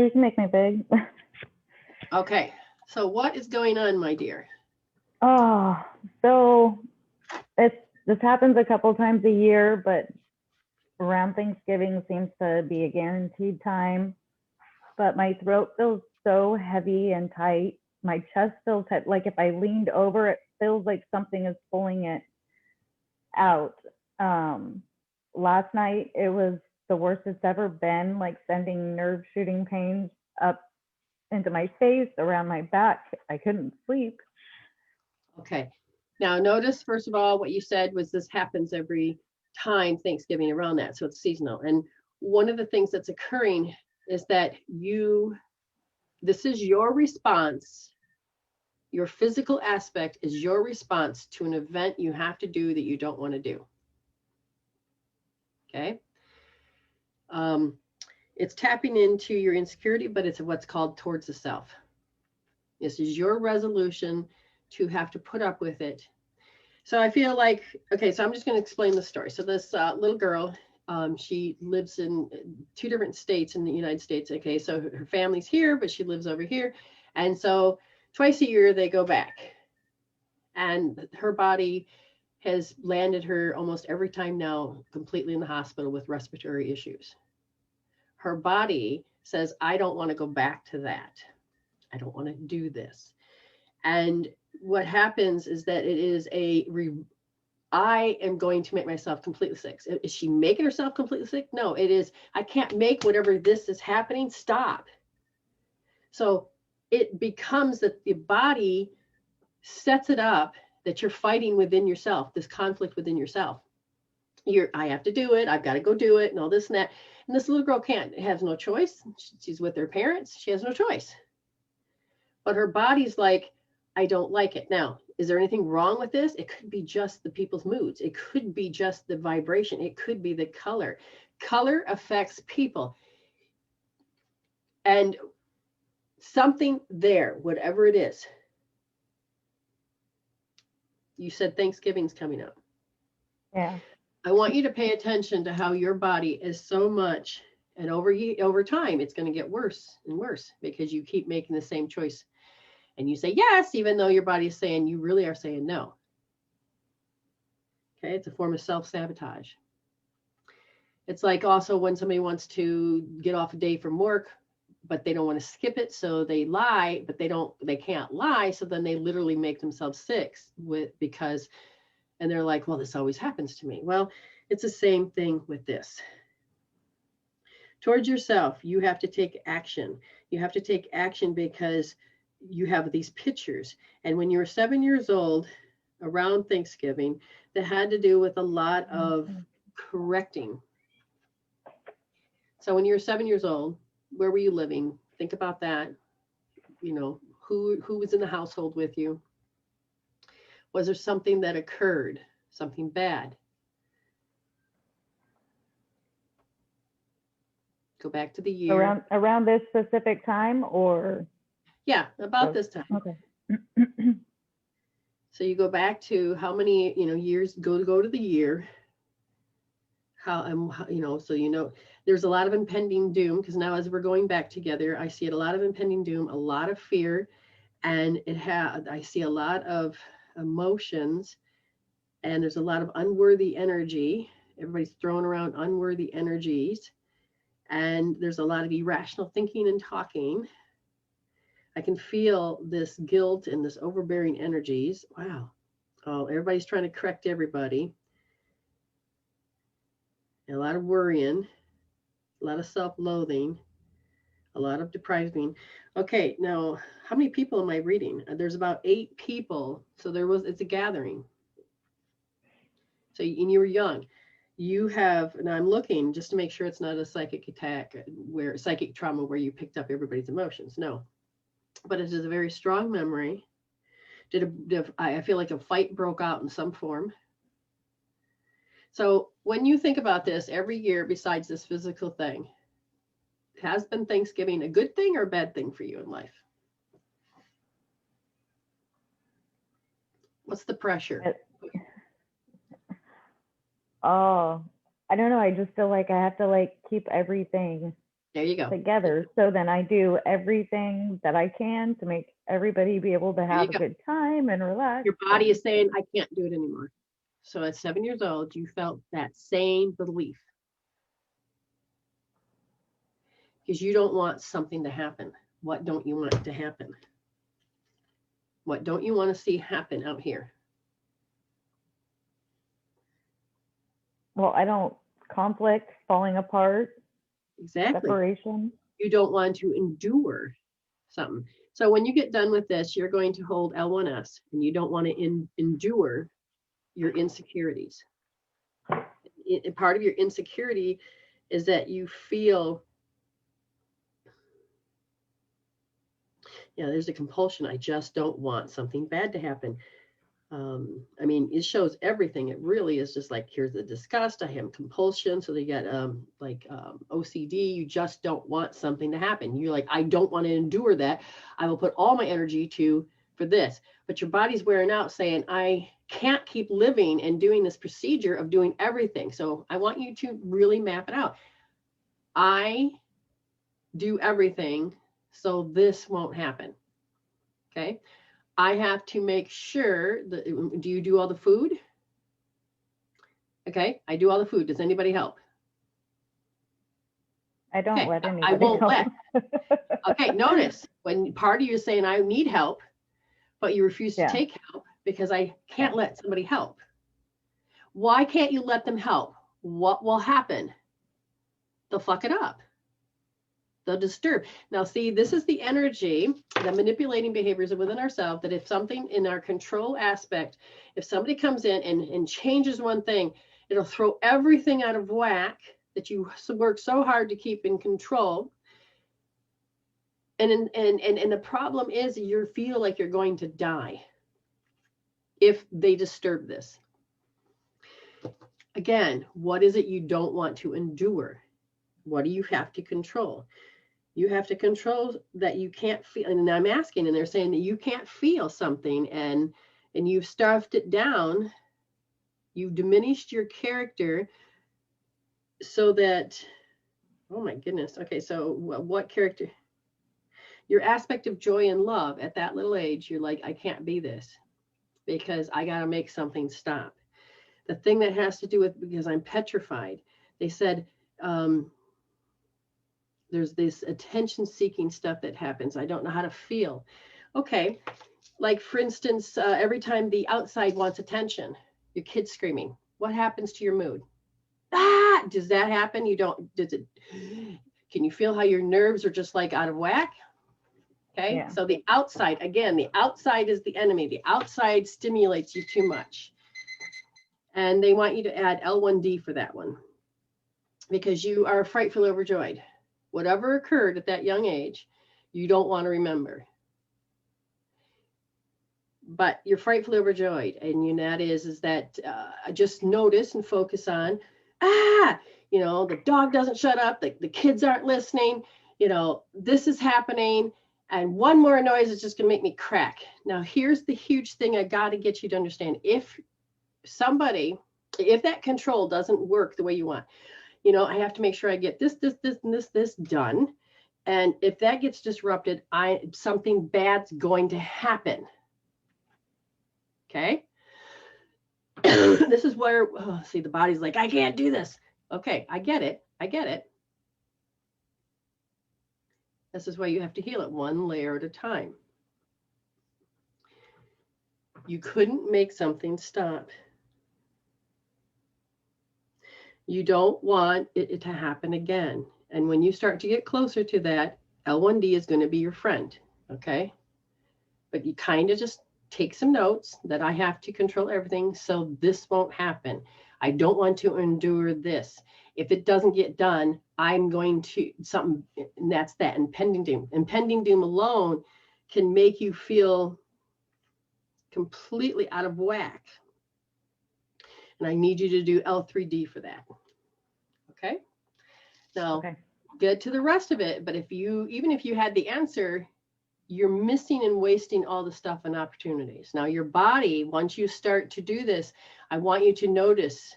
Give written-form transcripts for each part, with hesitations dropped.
You can make me big. Okay. So what is going on, my dear? Oh, so this happens a couple times a year, but around Thanksgiving seems to be a guaranteed time. But my throat feels so heavy and tight. My chest feels tight. Like if I leaned over, it feels like something is pulling it out. Um, Last night it was the worst it's ever been, like sending nerve shooting pains up into my face, around my back. I couldn't sleep. Okay. Now notice, first of all, what you said was this happens every time Thanksgiving around that. So it's seasonal. And one of the things that's occurring is that this is your response. Your physical aspect is your response to an event you have to do that you don't want to do. Okay. Um, it's tapping into your insecurity, but it's what's called towards the self. This is your resolution to have to put up with it. So I feel like, okay, so I'm just going to explain the story. So this little girl, she lives in two different states in the United States. Okay, so her family's here, but she lives over here. And so twice a year they go back. And her body has landed her almost every time now completely in the hospital with respiratory issues. Her body says, I don't want to go back to that. I don't want to do this. And what happens is that it is I am going to make myself completely sick. Is she making herself completely sick? No, it is, I can't make whatever this is happening stop. So it becomes that the body sets it up that you're fighting within yourself, this conflict within yourself. I have to do it. I've got to go do it and all this and that. And this little girl has no choice. She's with her parents. She has no choice. But her body's like, I don't like it. Now, is there anything wrong with this? It could be just the people's moods. It could be just the vibration. It could be the color. Color affects people. And something there, whatever it is. You said Thanksgiving's coming up. Yeah. I want you to pay attention to how your body is so much, and over time, it's going to get worse and worse because you keep making the same choice. And you say yes, even though your body is saying you really are saying no. Okay, it's a form of self-sabotage. It's like also when somebody wants to get off a day from work, but they don't want to skip it, so they lie, but they can't lie, so then they literally make themselves sick because, and they're like, well, this always happens to me. Well, it's the same thing with this. Towards yourself, you have to take action. You have to take action because you have these pictures. And when you were 7 years old, around Thanksgiving, that had to do with a lot of correcting. So when you were 7 years old, where were you living? Think about that. You know, who was in the household with you? Was there something that occurred, something bad? Go back to the year. Around this specific time, or Yeah, about this time. okay. So you go back to how many, years, go to the year. So there's a lot of impending doom because now as we're going back together, I see a lot of impending doom, a lot of fear, and I see a lot of emotions, and there's a lot of unworthy energy. Everybody's throwing around unworthy energies, and there's a lot of irrational thinking and talking. I can feel this guilt and this overbearing energies. Wow. Oh, everybody's trying to correct everybody. A lot of worrying, a lot of self-loathing, a lot of depriving. Okay, now how many people am I reading? There's about 8 people. So it's a gathering. So and you were young. And I'm looking just to make sure it's not a psychic attack psychic trauma where you picked up everybody's emotions. No, but it is a very strong memory. I feel like a fight broke out in some form. So when you think about this every year, besides this physical thing, has been Thanksgiving a good thing or a bad thing for you in life? What's the pressure? Oh, I don't know. I just feel like I have to keep everything There you go. together. So then I do everything that I can to make everybody be able to There you have a go. good time and relax. Your body is saying, I can't do it anymore. So at 7 years old, you felt that same belief. Because you don't want something to happen. What don't you want to happen? What don't you want to see happen out here? Well, I don't conflict, falling apart, Exactly. separation. You don't want to endure something. So when you get done with this, you're going to hold L1S, and you don't want to endure your insecurities. Part of your insecurity is that you feel, there's a compulsion. I just don't want something bad to happen. I mean, it shows everything. It really is just like, here's the disgust. I have compulsion. So they get OCD. You just don't want something to happen. You're like, I don't want to endure that. I will put all my energy for this. But your body's wearing out saying, I can't keep living and doing this procedure of doing everything. So I want you to really map it out. I do everything so this won't happen. Okay. I have to make sure that, do you do all the food? Okay, I do all the food. Does anybody help? I don't let anybody I won't help. Okay, notice when part of you is saying I need help, but you refuse to take help because I can't let somebody help. Why can't you let them help? What will happen? They'll fuck it up. They'll disturb. Now, see, this is the energy, the manipulating behaviors within ourselves, that if something in our control aspect, if somebody comes in and changes one thing, it'll throw everything out of whack that you work so hard to keep in control. And the problem is you feel like you're going to die if they disturb this. Again, what is it you don't want to endure? What do you have to control? You have to control that you can't feel, and I'm asking, and they're saying that you can't feel something, and you've stuffed it down. You've diminished your character so that, oh my goodness. Okay, so what character? Your aspect of joy and love at that little age, you're like, I can't be this because I got to make something stop. The thing that has to do with, because I'm petrified, they said, there's this attention-seeking stuff that happens. I don't know how to feel. Okay, like for instance, every time the outside wants attention, your kid's screaming. What happens to your mood? Ah, does that happen? Can you feel how your nerves are just like out of whack? Okay, yeah. So the outside, again, the outside is the enemy. The outside stimulates you too much. And they want you to add L1D for that one because you are frightfully overjoyed. Whatever occurred at that young age, you don't want to remember. But you're frightfully overjoyed. And that is that just notice and focus on, the dog doesn't shut up. The kids aren't listening. This is happening. And one more noise is just going to make me crack. Now, here's the huge thing I got to get you to understand. If that control doesn't work the way you want, I have to make sure I get this, and this done. And if that gets disrupted, something bad's going to happen. Okay. This is where, see, the body's like, I can't do this. Okay, I get it. This is why you have to heal it one layer at a time. You couldn't make something stop. You don't want it to happen again. And when you start to get closer to that, L1D is going to be your friend, okay? But you kind of just take some notes that I have to control everything so this won't happen. I don't want to endure this. If it doesn't get done, I'm going to something, and that's that. Impending doom. Impending doom alone can make you feel completely out of whack. And I need you to do L3D for that. Okay. Now, get to the rest of it. But even if you had the answer, you're missing and wasting all the stuff and opportunities. Now, your body, once you start to do this, I want you to notice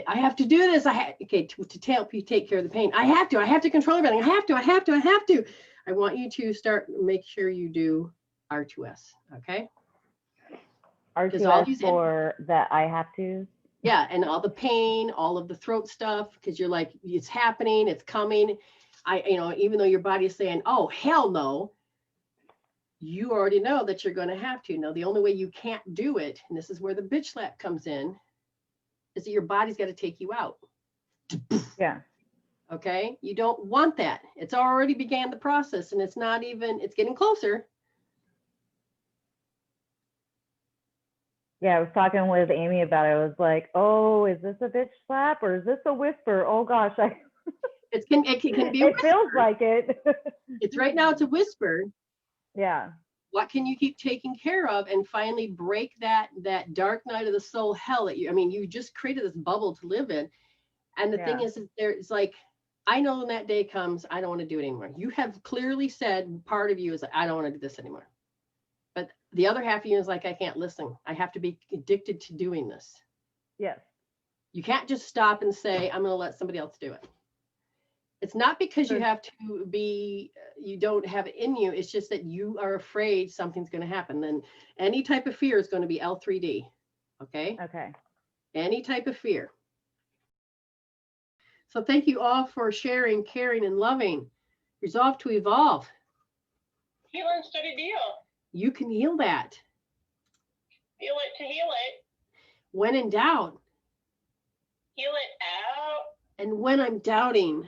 I have to do this. Okay, to help you take care of the pain. I have to control everything. I have to. I want you to make sure you do R2S. Okay. R2S for that I have to. Yeah, and all the pain, all of the throat stuff, because you're like, it's happening, it's coming. Even though your body is saying, oh, hell no, you already know that you're going to have to. Now, the only way you can't do it, and this is where the bitch slap comes in, is that your body's got to take you out. Yeah. Okay? You don't want that. It's already began the process, and it's getting closer. Yeah, I was talking with Amy about it. I was like, oh, is this a bitch slap or is this a whisper? Oh gosh, It can be a it feels like it. It's right now, it's a whisper. Yeah. What can you keep taking care of and finally break that dark night of the soul hell that you just created this bubble to live in. And the thing is, it's like, I know when that day comes, I don't want to do it anymore. You have clearly said, part of you is like, I don't want to do this anymore. But the other half of you is like, I can't listen. I have to be addicted to doing this. Yes. You can't just stop and say, I'm going to let somebody else do it. It's not because you have to you don't have it in you. It's just that you are afraid something's going to happen. Then any type of fear is going to be L3D. Okay? Okay. Any type of fear. So thank you all for sharing, caring, and loving. Resolve to evolve. Heal and steady deal. You can heal that. Feel it to heal it. When in doubt. Heal it out. And when I'm doubting.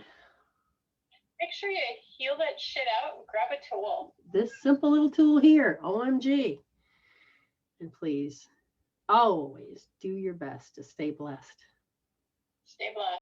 Make sure you heal that shit out and grab a tool. This simple little tool here, OMG. And please, always do your best to stay blessed. Stay blessed.